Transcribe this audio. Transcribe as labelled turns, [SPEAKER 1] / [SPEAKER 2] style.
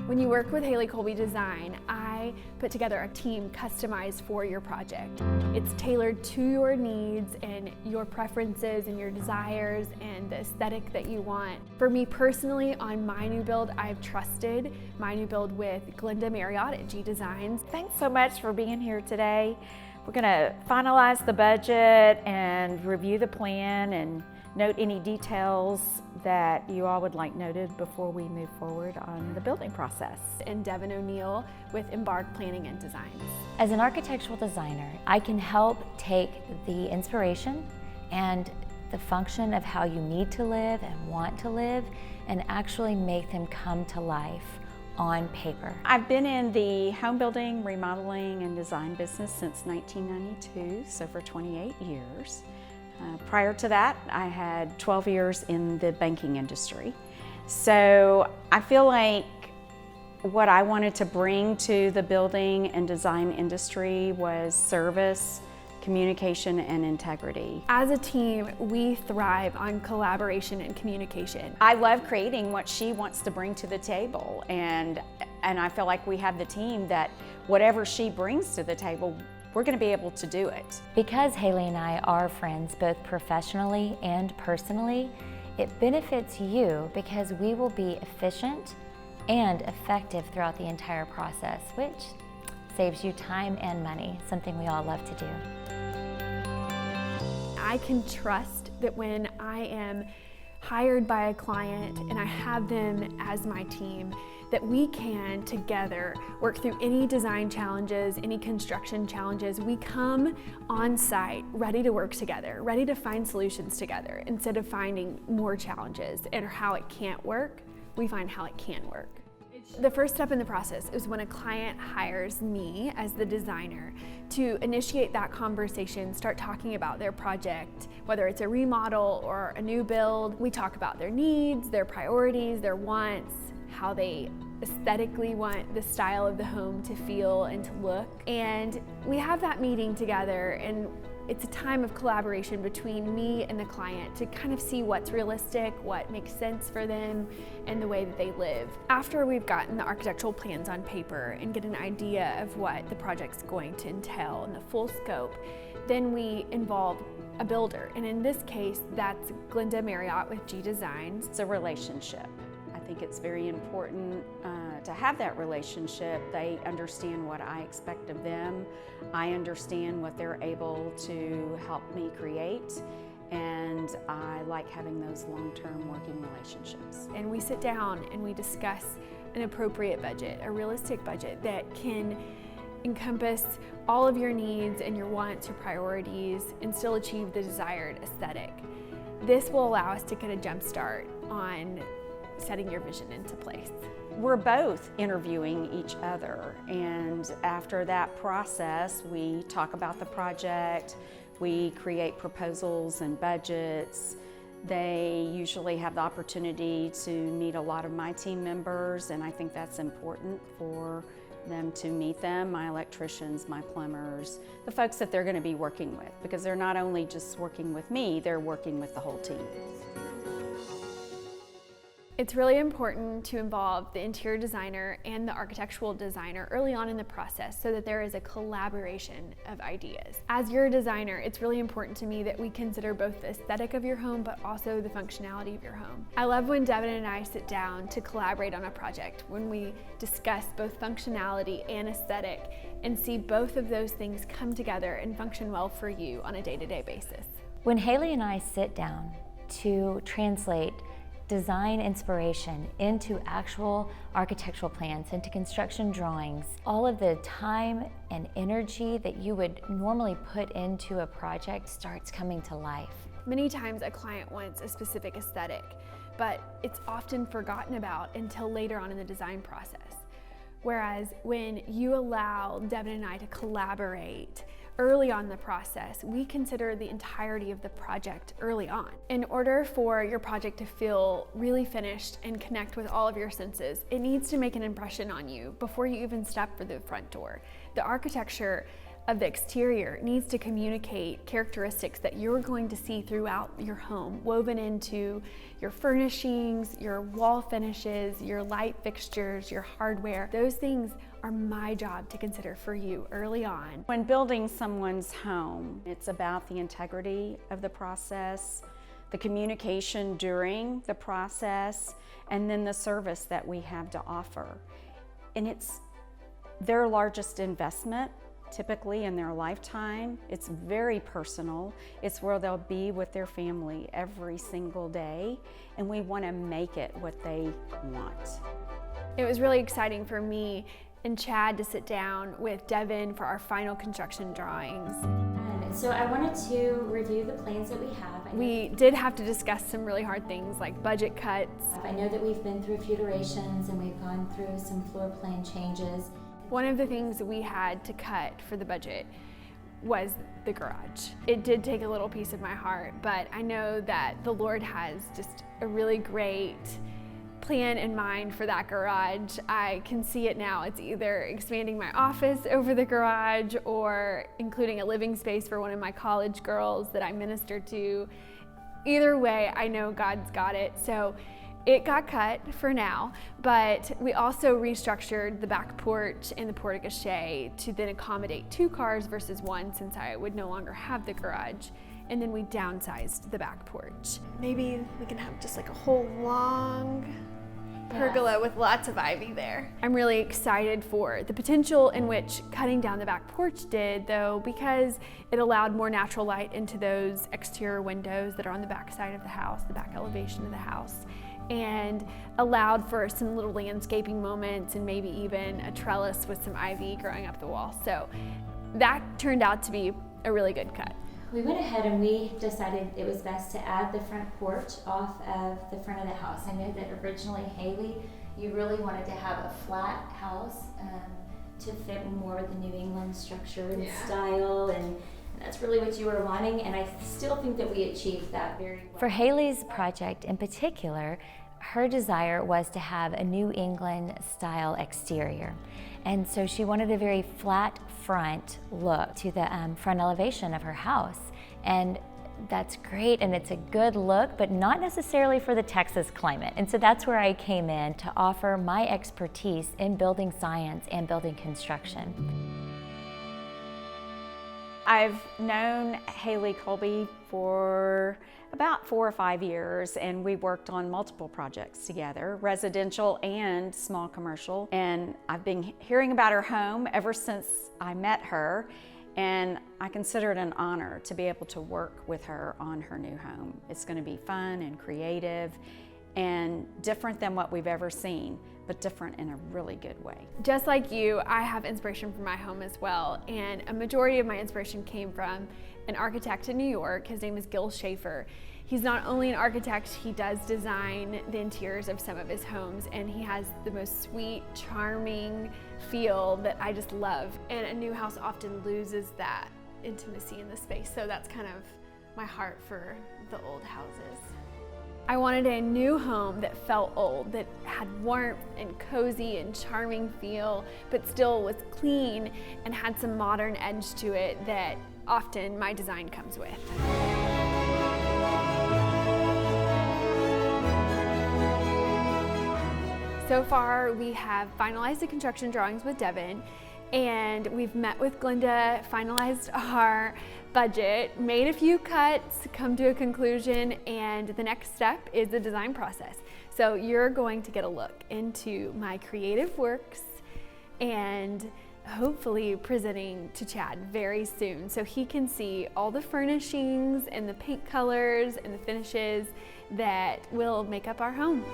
[SPEAKER 1] When you work with Hailey Kolbe Design, I put together a team customized for your project. It's tailored to your needs and your preferences and your desires and the aesthetic that you want. For me personally, on my new build, I've trusted my new build with Glenda Marriott at G Designs.
[SPEAKER 2] Thanks so much for being here today. We're going to finalize the budget and review the plan and note any details that you all would like noted before we move forward on the building process.
[SPEAKER 1] And Devin O'Neill with Embark Planning and Designs.
[SPEAKER 3] As an architectural designer, I can help take the inspiration and the function of how you need to live and want to live and actually make them come to life on paper.
[SPEAKER 2] I've been in the home building, remodeling, and design business since 1992, so for 28 years. Prior to that, I had 12 years in the banking industry. So I feel like what I wanted to bring to the building and design industry was service, communication, and integrity.
[SPEAKER 1] As a team, we thrive on collaboration and communication.
[SPEAKER 2] I love creating what she wants to bring to the table, and I feel like we have the team that whatever she brings to the table, we're going to be able to do it.
[SPEAKER 3] Because Hailey and I are friends both professionally and personally, it benefits you because we will be efficient and effective throughout the entire process, which saves you time and money, something we all love to do.
[SPEAKER 1] I can trust that when I am hired by a client and I have them as my team, that we can together work through any design challenges, any construction challenges. We come on site ready to work together, ready to find solutions together. Instead of finding more challenges and how it can't work, we find how it can work. The first step in the process is when a client hires me as the designer to initiate that conversation, start talking about their project, whether it's a remodel or a new build. We talk about their needs, their priorities, their wants, how they aesthetically want the style of the home to feel and to look. And we have that meeting together, and it's a time of collaboration between me and the client to kind of see what's realistic, what makes sense for them, and the way that they live. After we've gotten the architectural plans on paper and get an idea of what the project's going to entail and the full scope, then we involve a builder. And in this case, that's Glenda Marriott with G Designs.
[SPEAKER 2] It's a relationship. I think it's very important to have that relationship. They understand what I expect of them. I understand what they're able to help me create. And I like having those long-term working relationships.
[SPEAKER 1] And we sit down and we discuss an appropriate budget, a realistic budget that can encompass all of your needs and your wants, your priorities, and still achieve the desired aesthetic. This will allow us to get a jump start on setting your vision into place.
[SPEAKER 2] We're both interviewing each other, and after that process, we talk about the project, we create proposals and budgets. They usually have the opportunity to meet a lot of my team members, and I think that's important for them to meet them, my electricians, my plumbers, the folks that they're going to be working with, because they're not only just working with me, they're working with the whole team.
[SPEAKER 1] It's really important to involve the interior designer and the architectural designer early on in the process so that there is a collaboration of ideas. As your designer, it's really important to me that we consider both the aesthetic of your home but also the functionality of your home. I love when Devin and I sit down to collaborate on a project, when we discuss both functionality and aesthetic and see both of those things come together and function well for you on a day-to-day basis.
[SPEAKER 3] When Hailey and I sit down to translate design inspiration into actual architectural plans, into construction drawings, all of the time and energy that you would normally put into a project starts coming to life.
[SPEAKER 1] Many times a client wants a specific aesthetic, but it's often forgotten about until later on in the design process. Whereas when you allow Devin and I to collaborate early on in the process, we consider the entirety of the project early on. In order for your project to feel really finished and connect with all of your senses, it needs to make an impression on you before you even step through the front door. The architecture of the exterior needs to communicate characteristics that you're going to see throughout your home, woven into your furnishings, your wall finishes, your light fixtures, your hardware. Those things are my job to consider for you early on.
[SPEAKER 2] When building someone's home, it's about the integrity of the process, the communication during the process, and then the service that we have to offer. And it's their largest investment, typically in their lifetime. It's very personal. It's where they'll be with their family every single day, and we want to make it what they want.
[SPEAKER 1] It was really exciting for me and Chad to sit down with Devin for our final construction drawings.
[SPEAKER 3] So I wanted to review the plans that we have.
[SPEAKER 1] We did have to discuss some really hard things like budget cuts.
[SPEAKER 3] I know that we've been through a few iterations and we've gone through some floor plan changes.
[SPEAKER 1] One of the things we had to cut for the budget was the garage. It did take a little piece of my heart, but I know that the Lord has just a really great plan in mind for that garage. I can see it now. It's either expanding my office over the garage or including a living space for one of my college girls that I minister to. Either way, I know God's got it. So it got cut for now, but we also restructured the back porch and the porte-cochere to then accommodate 2 cars versus 1, since I would no longer have the garage. And then we downsized the back porch. Maybe we can have just like a whole long pergola with lots of ivy there. I'm really excited for the potential in which cutting down the back porch did, though, because it allowed more natural light into those exterior windows that are on the back side of the house, the back elevation of the house, and allowed for some little landscaping moments and maybe even a trellis with some ivy growing up the wall. So that turned out to be a really good cut.
[SPEAKER 3] We went ahead and we decided it was best to add the front porch off of the front of the house. I know that originally, Hailey, you really wanted to have a flat house to fit more with the New England structure and style, and that's really what you were wanting, and I still think that we achieved that very well. For Hailey's project in particular, her desire was to have a New England style exterior. And so she wanted a very flat front look to the front elevation of her house. And that's great, and it's a good look, but not necessarily for the Texas climate. And so that's where I came in to offer my expertise in building science and building construction.
[SPEAKER 2] I've known Hailey Kolbe for about 4 or 5 years, and we worked on multiple projects together, residential and small commercial. And I've been hearing about her home ever since I met her, and I consider it an honor to be able to work with her on her new home. It's going to be fun and creative and different than what we've ever seen, but different in a really good way.
[SPEAKER 1] Just like you, I have inspiration for my home as well, and a majority of my inspiration came from an architect in New York. His name is Gil Schaefer. He's not only an architect, he does design the interiors of some of his homes, and he has the most sweet, charming feel that I just love. And a new house often loses that intimacy in the space, so that's kind of my heart for the old houses. I wanted a new home that felt old, that had warmth and cozy and charming feel, but still was clean and had some modern edge to it that often my design comes with. So far, we have finalized the construction drawings with Devin, and we've met with Glenda, finalized our budget, made a few cuts, come to a conclusion, and the next step is the design process. So you're going to get a look into my creative works and hopefully presenting to Chad very soon so he can see all the furnishings and the paint colors and the finishes that will make up our home.